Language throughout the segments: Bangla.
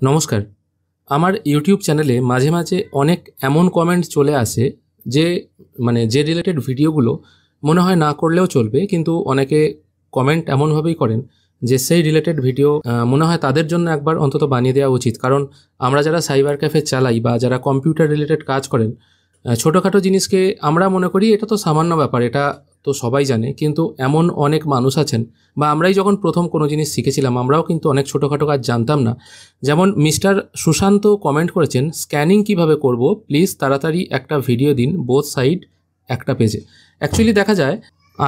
নমস্কার। আমার ইউটিউব চ্যানেলে মাঝে, মাঝে অনেক এমন কমেন্ট চলে আসে যে যে রিলেটেড ভিডিওগুলো মনে হয় না করলেও চলবে। কিন্তু অনেকে কমেন্ট এমনভাবেই করেন যে সেই রিলেটেড ভিডিও মনে হয় তাদের জন্য একবার অন্তত বানিয়ে দেওয়া উচিত। কারণ আমরা যারা সাইবার ক্যাফে চালাই বা যারা কম্পিউটার রিলেটেড কাজ করেন, ছোটোখাটো জিনিসকে আমরা মনে করি এটা তো সামান্য ব্যাপার, এটা তো সবাই জানে। কিন্তু এমন অনেক মানুষ আছেন বা আমরাই যখন প্রথম কোনো জিনিস শিখেছিলাম আমরাও কিন্তু অনেক ছোটোখাটো কাজ জানতাম না। যেমন মিস্টার সুশান্ত কমেন্ট করেছেন, স্ক্যানিং কিভাবে করব প্লিজ তাড়াতাড়ি একটা ভিডিও দিন, বোথ সাইড একটা পেজে। অ্যাকচুয়ালি দেখা যায়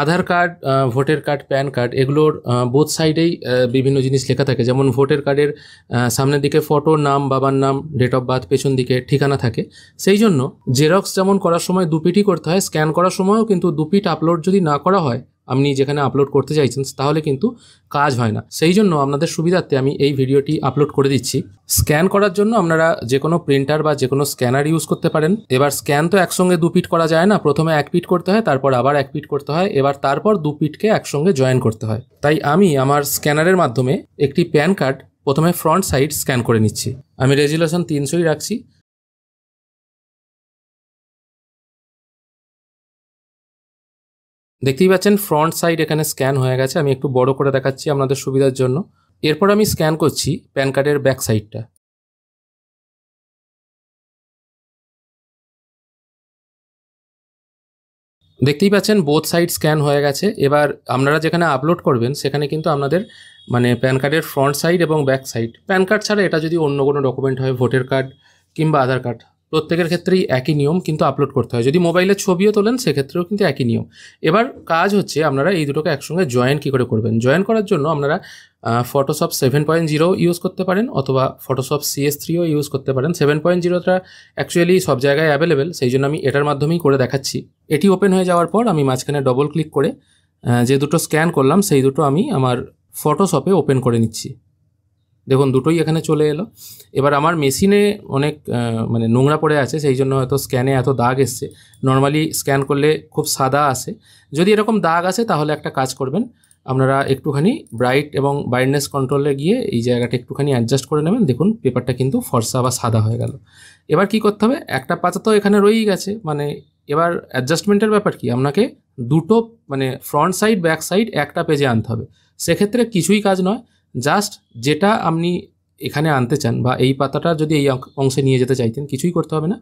Aadhaar card, voter card, PAN card এগুলোর বোথ সাইডেই বিভিন্ন জিনিস লেখা থাকে। যেমন ভোটার কার্ডের সামনের দিকে ফটো, নাম, বাবার নাম, ডেট অফ বার্থ, পেছন দিকে ঠিকানা থাকে। সেই জন্য জেরক্স যেমন করার সময় দুপিটই করতে হয়, স্ক্যান করার সময়ও কিন্তু দুপিট আপলোড যদি না করা হয় আপনি যেখানে আপলোড করতে চাইছেন তাহলে কিন্তু কাজ হয় না। সেই জন্য আপনাদের সুবিধার্থে আমি এই ভিডিওটি আপলোড করে দিচ্ছি। স্ক্যান করার জন্য আপনারা যে কোনো প্রিন্টার বা যে কোনো স্ক্যানার ইউজ করতে পারেন। এবার স্ক্যান তো একসঙ্গে দুপিট করা যায় না, প্রথমে এক পিট করতে হয়, তারপর আবার এক পিট করতে হয়, তারপর দুপিটকে একসঙ্গে জয়েন করতে হয়। তাই আমি আমার স্ক্যানারের মাধ্যমে একটি প্যান কার্ড প্রথমে ফ্রন্ট সাইড স্ক্যান করে নিচ্ছি। আমি রেজুলেশন 300 রাখছি। দেখতেই পাচ্ছেন ফ্রন্ট সাইড এখানে স্ক্যান হয়ে গেছে। আমি একটু বড় করে দেখাচ্ছি আপনাদের সুবিধার জন্য। এরপর আমি স্ক্যান করছি প্যান কার্ডের ব্যাক সাইডটা। দেখতেই পাচ্ছেন বোথ সাইড স্ক্যান হয়ে গেছে। এবার আপনারা যেখানে আপলোড করবেন সেখানে কিন্তু আপনাদের প্যান কার্ডের ফ্রন্ট সাইড এবং ব্যাক সাইড, প্যান কার্ড ছাড়া এটা যদি অন্য কোনো ডকুমেন্ট হয়, ভোটার কার্ড কিংবা আধার কার্ড, প্রত্যেকের ক্ষেত্রেই একই নিয়ম কিন্তু আপলোড করতে হয়। যদি মোবাইলের ছবিও তোলেন সেক্ষেত্রেও কিন্তু একই নিয়ম। এবার কাজ হচ্ছে আপনারা এই দুটোকে একসঙ্গে জয়েন কী করে করবেন। জয়েন করার জন্য আপনারা ফটোশপ 7.0 ইউজ করতে পারেন অথবা ফটোশপ CS3ও ইউজ করতে পারেন। 7.0টা অ্যাকচুয়ালি সব জায়গায় অ্যাভেলেবেল, সেই জন্য আমি এটার মাধ্যমেই করে দেখাচ্ছি। এটি ওপেন হয়ে যাওয়ার পর আমি মাঝখানে ডবল ক্লিক করে যে দুটো স্ক্যান করলাম সেই দুটো আমি আমার ফটোশপে ওপেন করে নিচ্ছি। দেখুন দুটোই এখানে চলে এলো। এবার আমার মেশিনে অনেক নোংরা পড়ে আছে, সেই জন্য হয়তো স্ক্যানে এত দাগ এসছে। নর্মালি স্ক্যান করলে খুব সাদা আসে। যদি এরকম দাগ আসে তাহলে একটা কাজ করবেন, আপনারা একটুখানি ব্রাইট এবং ব্রাইটনেস কন্ট্রোলে গিয়ে এই জায়গাটা একটুখানি অ্যাডজাস্ট করে নেবেন। দেখুন পেপারটা কিন্তু ফর্সা বা সাদা হয়ে গেল। এবার কি করতে হবে, একটা পাতা তো এখানে রয়েই গেছে, এবার অ্যাডজাস্টমেন্টের ব্যাপার কি, আপনাকে দুটো ফ্রন্ট সাইড ব্যাক সাইড একটা পেজে আনতে হবে। সেক্ষেত্রে কিছুই কাজ নয়, জাস্ট যেটা আপনি এখানে আনতে চান বা এই পাতাটা যদি এই অংশে নিয়ে যেতে চাইতেন কিছুই করতে হবে না।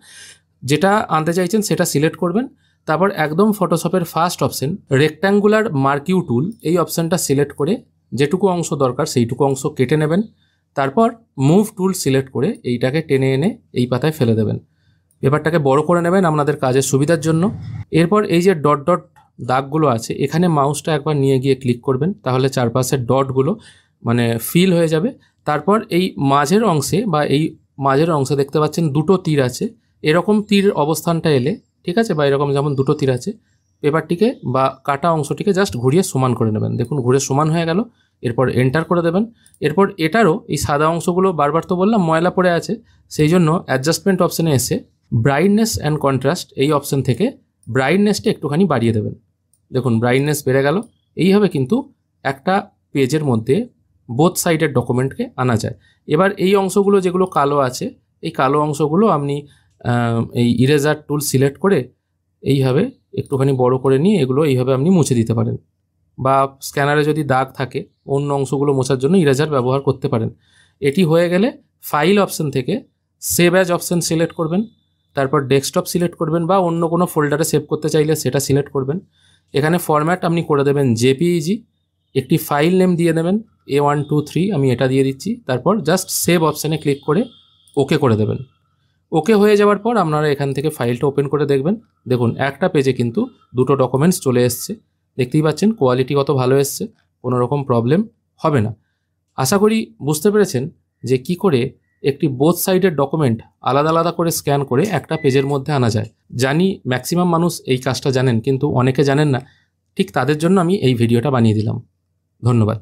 যেটা আনতে চাইছেন সেটা সিলেক্ট করবেন, তারপর একদম ফটোশপের ফার্স্ট অপশন রেক্ট্যাঙ্গুলার মার্কিউ টুল, এই অপশানটা সিলেক্ট করে যেটুকু অংশ দরকার সেইটুকু অংশ কেটে নেবেন। তারপর মুভ টুল সিলেক্ট করে এইটাকে টেনে এনে এই পাতায় ফেলে দেবেন। পেপারটাকে বড় করে নেবেন আপনাদের কাজের সুবিধার জন্য। এরপর এই যে ডট ডট দাগগুলো আছে এখানে মাউসটা একবার নিয়ে গিয়ে ক্লিক করবেন, তাহলে চারপাশের ডটগুলো ফিল হয়ে যাবে। তারপর এই মাঝের অংশে এই মাঝের অংশে দেখতে পাচ্ছেন দুটো তীর আছে। এরকম তীর অবস্থানটা এলে, ঠিক আছে, বা এরকম যেমন দুটো তীর আছে, পেপারটিকে বা কাটা অংশটিকে জাস্ট ঘুরিয়ে সমান করে নেবেন। দেখুন ঘুরে সমান হয়ে গেল। এরপর এন্টার করে দেবেন। এরপর এটারও এই সাদা অংশগুলো বারবার তো বললাম ময়লা পড়ে আছে, সেই জন্য অ্যাডজাস্টমেন্ট অপশানে এসে ব্রাইটনেস অ্যান্ড কন্ট্রাস্ট এই অপশান থেকে ব্রাইটনেসটা একটুখানি বাড়িয়ে দেবেন। দেখুন ব্রাইটনেস বেড়ে গেল। এইভাবে কিন্তু একটা পেজের মধ্যে বোথ সাইডের ডকুমেন্টকে আনা যায়। এবার এই অংশগুলো যেগুলো কালো আছে, এই কালো অংশগুলো আপনি এই ইরেজার টুল সিলেক্ট করে এইভাবে একটুখানি বড় করে নিয়ে এগুলো এইভাবে আপনি মুছে দিতে পারেন। বা স্ক্যানারে যদি দাগ থাকে অন্য অংশগুলো মোছার জন্য ইরেজার ব্যবহার করতে পারেন। এটি হয়ে গেলে ফাইল অপশান থেকে সেভ অ্যাজ অপশান সিলেক্ট করবেন, তারপর ডেস্কটপ সিলেক্ট করবেন বা অন্য কোনো ফোল্ডারে সেভ করতে চাইলে সেটা সিলেক্ট করবেন। এখানে ফরম্যাট আপনি করে দেবেন জেপিইজি, একটি ফাইল নেম দিয়ে দেবেন A123, আমি এটা দিয়ে দিচ্ছি। তারপর জাস্ট সেভ অপশানে ক্লিক করে ওকে করে দেবেন। ওকে হয়ে যাওয়ার পর আপনারা এখান থেকে ফাইলটা ওপেন করে দেখবেন। দেখুন একটা পেজে কিন্তু দুটো ডকুমেন্টস চলে এসছে। দেখতেই পাচ্ছেন কোয়ালিটি কত ভালো এসছে, কোনো রকম প্রবলেম হবে না। আশা করি বুঝতে পেরেছেন যে কি করে একটি বোথ সাইডের ডকুমেন্ট আলাদা আলাদা করে স্ক্যান করে একটা পেজের মধ্যে আনা যায়। জানি ম্যাক্সিমাম মানুষ এই কাজটা জানেন, কিন্তু অনেকে জানেন না। ঠিক তাদের জন্য আমি এই ভিডিওটা বানিয়ে দিলাম। ধন্যবাদ।